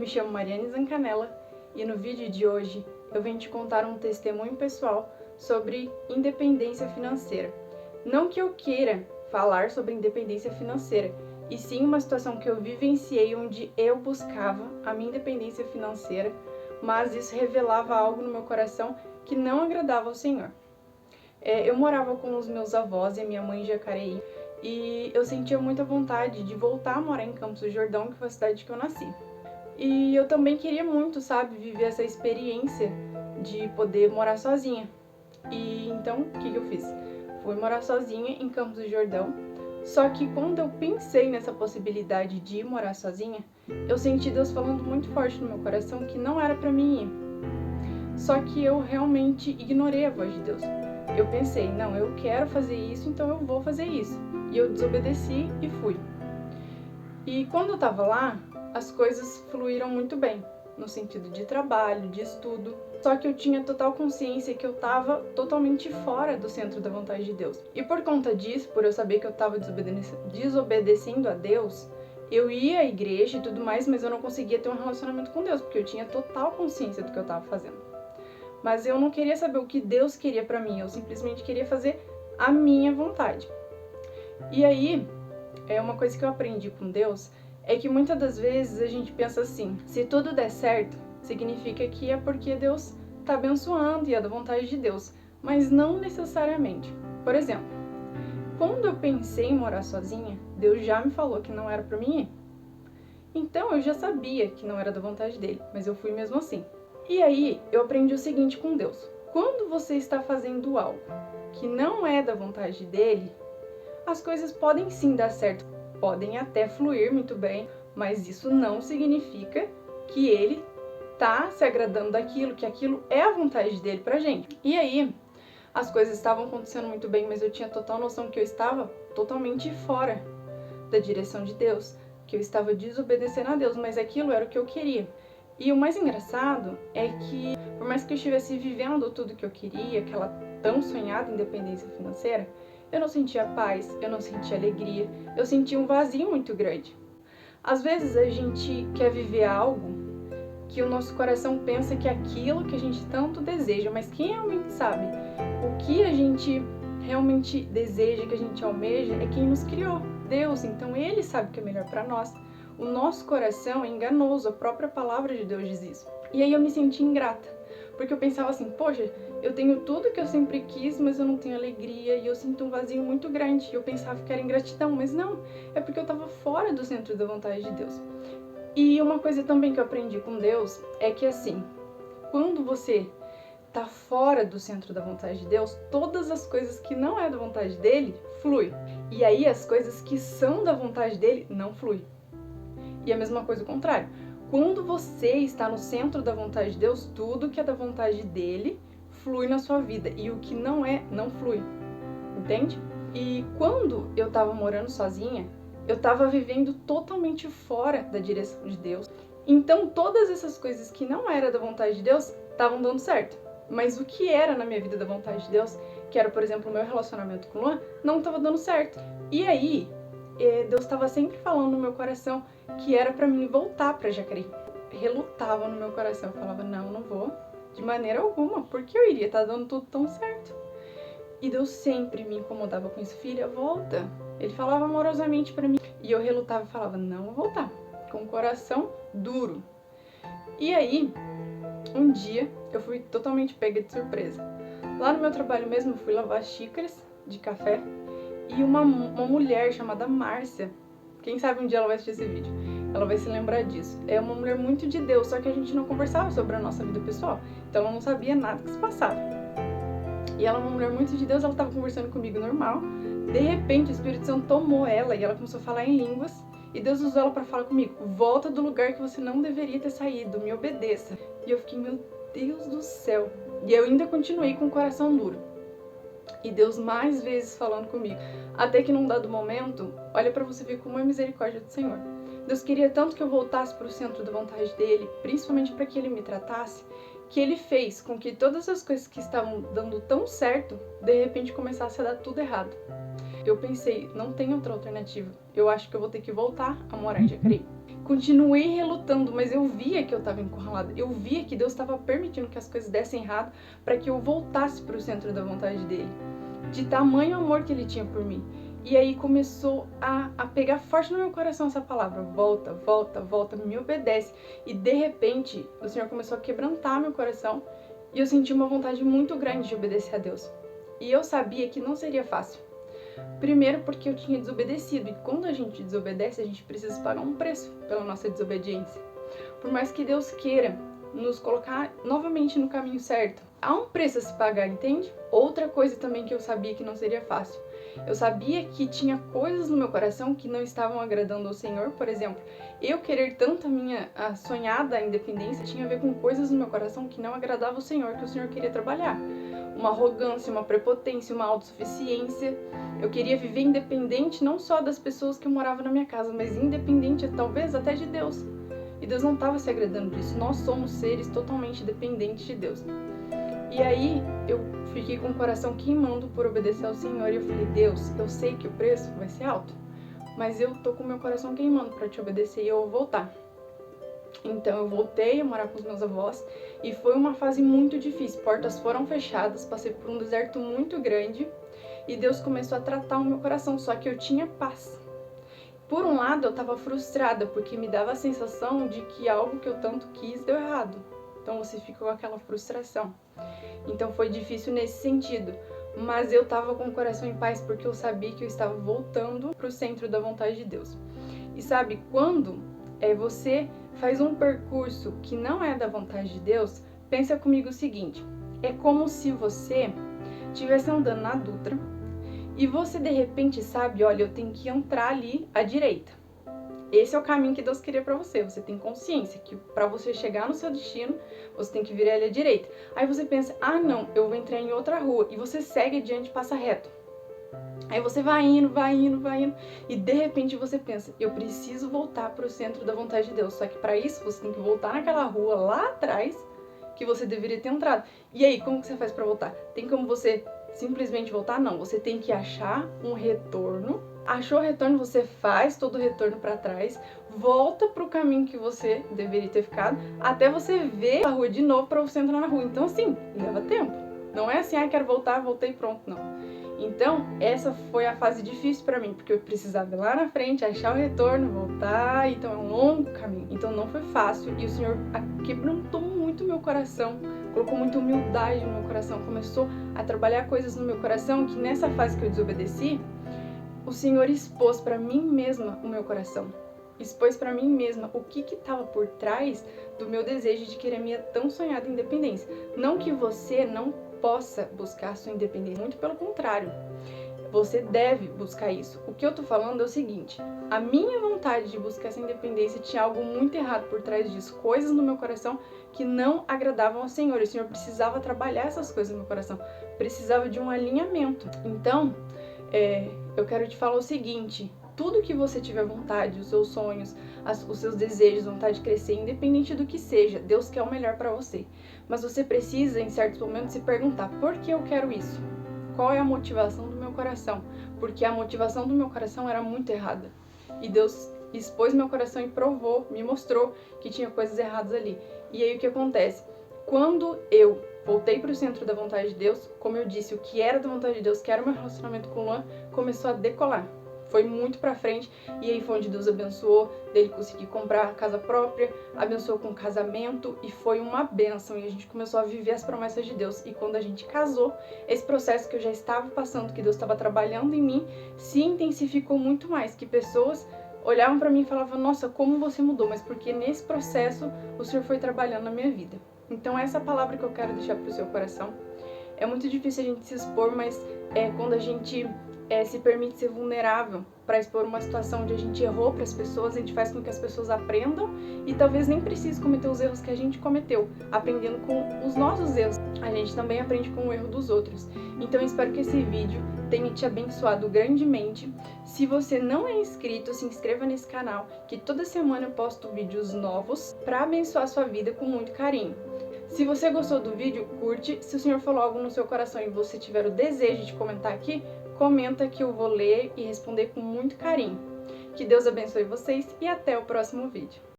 me chamo Mariane Zancanella e no vídeo de hoje eu venho te contar um testemunho pessoal sobre independência financeira. Não que eu queira falar sobre independência financeira, e sim uma situação que eu vivenciei onde eu buscava a minha independência financeira, mas isso revelava algo no meu coração que não agradava ao Senhor. Eu morava com os meus avós e a minha mãe em Jacareí, e eu sentia muita vontade de voltar a morar em Campos do Jordão, que foi a cidade que eu nasci. E eu também queria muito, viver essa experiência de poder morar sozinha. E então, o que eu fiz? Fui morar sozinha em Campos do Jordão. Só que quando eu pensei nessa possibilidade de ir morar sozinha, eu senti Deus falando muito forte no meu coração que não era pra mim ir. Só que eu realmente ignorei a voz de Deus. Eu pensei, não, eu quero fazer isso, então eu vou fazer isso. E eu desobedeci e fui. E quando eu tava lá, as coisas fluíram muito bem, no sentido de trabalho, de estudo. Só que eu tinha total consciência que eu estava totalmente fora do centro da vontade de Deus. E por conta disso, por eu saber que eu estava desobedecendo a Deus, eu ia à igreja e tudo mais, mas eu não conseguia ter um relacionamento com Deus, porque eu tinha total consciência do que eu estava fazendo. Mas eu não queria saber o que Deus queria pra mim, eu simplesmente queria fazer a minha vontade. E aí, uma coisa que eu aprendi com Deus é que muitas das vezes a gente pensa assim, se tudo der certo, significa que é porque Deus está abençoando e é da vontade de Deus, mas não necessariamente. Por exemplo, quando eu pensei em morar sozinha, Deus já me falou que não era para mim ir. Então eu já sabia que não era da vontade dele, mas eu fui mesmo assim. E aí eu aprendi o seguinte com Deus: quando você está fazendo algo que não é da vontade dele, as coisas podem sim dar certo, podem até fluir muito bem, mas isso não significa que ele tá se agradando daquilo, que aquilo é a vontade dele pra gente. E aí, as coisas estavam acontecendo muito bem, mas eu tinha total noção que eu estava totalmente fora da direção de Deus, que eu estava desobedecendo a Deus, mas aquilo era o que eu queria. E o mais engraçado é que, por mais que eu estivesse vivendo tudo que eu queria, aquela tão sonhada independência financeira, eu não sentia paz, eu não sentia alegria, eu sentia um vazio muito grande. Às vezes a gente quer viver algo que o nosso coração pensa que é aquilo que a gente tanto deseja, mas quem realmente sabe o que a gente realmente deseja, que a gente almeja, é quem nos criou, Deus. Então Ele sabe o que é melhor para nós. O nosso coração é enganoso, a própria palavra de Deus diz isso. E aí eu me senti ingrata, porque eu pensava assim, poxa, eu tenho tudo que eu sempre quis, mas eu não tenho alegria e eu sinto um vazio muito grande. E eu pensava que era ingratidão, mas não, é porque eu estava fora do centro da vontade de Deus. E uma coisa também que eu aprendi com Deus é que assim, quando você tá fora do centro da vontade de Deus, todas as coisas que não é da vontade dele, flui. E aí as coisas que são da vontade dele, não flui. E a mesma coisa o contrário. Quando você está no centro da vontade de Deus, tudo que é da vontade dele flui na sua vida. E o que não é, não flui. Entende? E quando eu tava morando sozinha, eu estava vivendo totalmente fora da direção de Deus. Então, todas essas coisas que não eram da vontade de Deus estavam dando certo. Mas o que era na minha vida da vontade de Deus, que era, por exemplo, o meu relacionamento com o Luan, não estava dando certo. E aí, Deus estava sempre falando no meu coração que era para mim voltar para Jacareí. Relutava no meu coração. Eu falava, não vou, de maneira alguma, porque eu iria estar dando tudo tão certo. E Deus sempre me incomodava com isso. Filha, volta. Ele falava amorosamente pra mim. E eu relutava e falava, não vou voltar. Com o coração duro. E aí, um dia, eu fui totalmente pega de surpresa. Lá no meu trabalho mesmo, eu fui lavar xícaras de café. E uma mulher chamada Márcia, quem sabe um dia ela vai assistir esse vídeo, ela vai se lembrar disso. É uma mulher muito de Deus, só que a gente não conversava sobre a nossa vida pessoal. Então ela não sabia nada que se passava. E ela é uma mulher muito de Deus, ela estava conversando comigo normal. De repente, o Espírito Santo tomou ela e ela começou a falar em línguas. E Deus usou ela para falar comigo, volta do lugar que você não deveria ter saído, me obedeça. E eu fiquei, meu Deus do céu. E eu ainda continuei com o coração duro. E Deus mais vezes falando comigo. Até que num dado momento, olha para você ver como é a misericórdia do Senhor. Deus queria tanto que eu voltasse para o centro da vontade dele, principalmente para que ele me tratasse, que ele fez com que todas as coisas que estavam dando tão certo, de repente começasse a dar tudo errado. Eu pensei, não tem outra alternativa. Eu acho que eu vou ter que voltar a morar em Jacareí. continuei relutando, mas eu via que eu estava encurralada. Eu via que Deus estava permitindo que as coisas dessem errado para que eu voltasse para o centro da vontade dele. De tamanho amor que ele tinha por mim. E aí começou a pegar forte no meu coração essa palavra: volta, volta, volta, me obedece. E de repente o Senhor começou a quebrantar meu coração e eu senti uma vontade muito grande de obedecer a Deus. E eu sabia que não seria fácil. Primeiro porque eu tinha desobedecido, e quando a gente desobedece, a gente precisa pagar um preço pela nossa desobediência. Por mais que Deus queira nos colocar novamente no caminho certo, há um preço a se pagar, entende? Outra coisa também que eu sabia que não seria fácil. Eu sabia que tinha coisas no meu coração que não estavam agradando ao Senhor. Por exemplo, eu querer tanto a sonhada independência tinha a ver com coisas no meu coração que não agradavam ao Senhor, que o Senhor queria trabalhar. Uma arrogância, uma prepotência, uma autossuficiência. Eu queria viver independente não só das pessoas que moravam na minha casa, mas independente talvez até de Deus. E Deus não estava se agradando disso. Nós somos seres totalmente dependentes de Deus. E aí eu fiquei com o coração queimando por obedecer ao Senhor. E eu falei: Deus, eu sei que o preço vai ser alto, mas eu tô com o meu coração queimando para te obedecer e eu vou voltar. Então eu voltei a morar com os meus avós e foi uma fase muito difícil. Portas foram fechadas, passei por um deserto muito grande e Deus começou a tratar o meu coração, só que eu tinha paz. Por um lado eu estava frustrada porque me dava a sensação de que algo que eu tanto quis deu errado. Então você fica com aquela frustração. Então foi difícil nesse sentido, mas eu estava com o coração em paz porque eu sabia que eu estava voltando para o centro da vontade de Deus. E sabe, quando você faz um percurso que não é da vontade de Deus, pensa comigo o seguinte: é como se você estivesse andando na Dutra e você de repente sabe, olha, eu tenho que entrar ali à direita. Esse é o caminho que Deus queria pra você. Você tem consciência que pra você chegar no seu destino, você tem que virar ali à direita. Aí você pensa: ah não, eu vou entrar em outra rua. E você segue adiante e passa reto. Aí você vai indo, vai indo, vai indo. E de repente você pensa: eu preciso voltar pro centro da vontade de Deus. Só que pra isso você tem que voltar naquela rua lá atrás que você deveria ter entrado. E aí, como que você faz pra voltar? Tem como você simplesmente voltar? Não, você tem que achar um retorno. Achou o retorno, você faz todo o retorno para trás, volta pro caminho que você deveria ter ficado, até você ver a rua de novo para você entrar na rua. Então assim, leva tempo. Não é assim: ah, quero voltar, voltei, pronto, não. Então, essa foi a fase difícil para mim, porque eu precisava ir lá na frente, achar o retorno, voltar, então é um longo caminho. Então não foi fácil e o Senhor quebrantou muito meu coração, colocou muita humildade no meu coração, começou a trabalhar coisas no meu coração que nessa fase que eu desobedeci, o Senhor expôs para mim mesma o meu coração. Expôs para mim mesma o que estava por trás do meu desejo de querer minha tão sonhada independência. Não que você não possa buscar sua independência, muito pelo contrário. Você deve buscar isso. O que eu tô falando é o seguinte: a minha vontade de buscar essa independência tinha algo muito errado por trás disso, coisas no meu coração que não agradavam ao Senhor. E o Senhor precisava trabalhar essas coisas no meu coração, precisava de um alinhamento. Então, eu quero te falar o seguinte: tudo que você tiver vontade, os seus sonhos, os seus desejos, vontade de crescer, independente do que seja, Deus quer o melhor para você. Mas você precisa, em certos momentos, se perguntar: por que eu quero isso? Qual é a motivação do meu coração? Porque a motivação do meu coração era muito errada. E Deus expôs meu coração e provou, me mostrou que tinha coisas erradas ali. E aí o que acontece? Quando eu voltei para o centro da vontade de Deus, como eu disse, o que era da vontade de Deus, que era o meu relacionamento com o Luan, começou a decolar. Foi muito pra frente, e aí foi onde Deus abençoou, dele conseguir comprar a casa própria, abençoou com casamento, e foi uma bênção, e a gente começou a viver as promessas de Deus. E quando a gente casou, esse processo que eu já estava passando, que Deus estava trabalhando em mim, se intensificou muito mais, que pessoas olhavam pra mim e falavam: nossa, como você mudou, mas porque nesse processo o Senhor foi trabalhando na minha vida. Então essa é a palavra que eu quero deixar pro seu coração. É muito difícil a gente se expor, mas quando a gente se permite ser vulnerável para expor uma situação onde a gente errou para as pessoas, a gente faz com que as pessoas aprendam e talvez nem precise cometer os erros que a gente cometeu. Aprendendo com os nossos erros, a gente também aprende com o erro dos outros. Então eu espero que esse vídeo tenha te abençoado grandemente. Se você não é inscrito, se inscreva nesse canal, que toda semana eu posto vídeos novos para abençoar a sua vida com muito carinho. Se você gostou do vídeo, curte. Se o Senhor falou algo no seu coração e você tiver o desejo de comentar aqui, comenta que eu vou ler e responder com muito carinho. Que Deus abençoe vocês e até o próximo vídeo.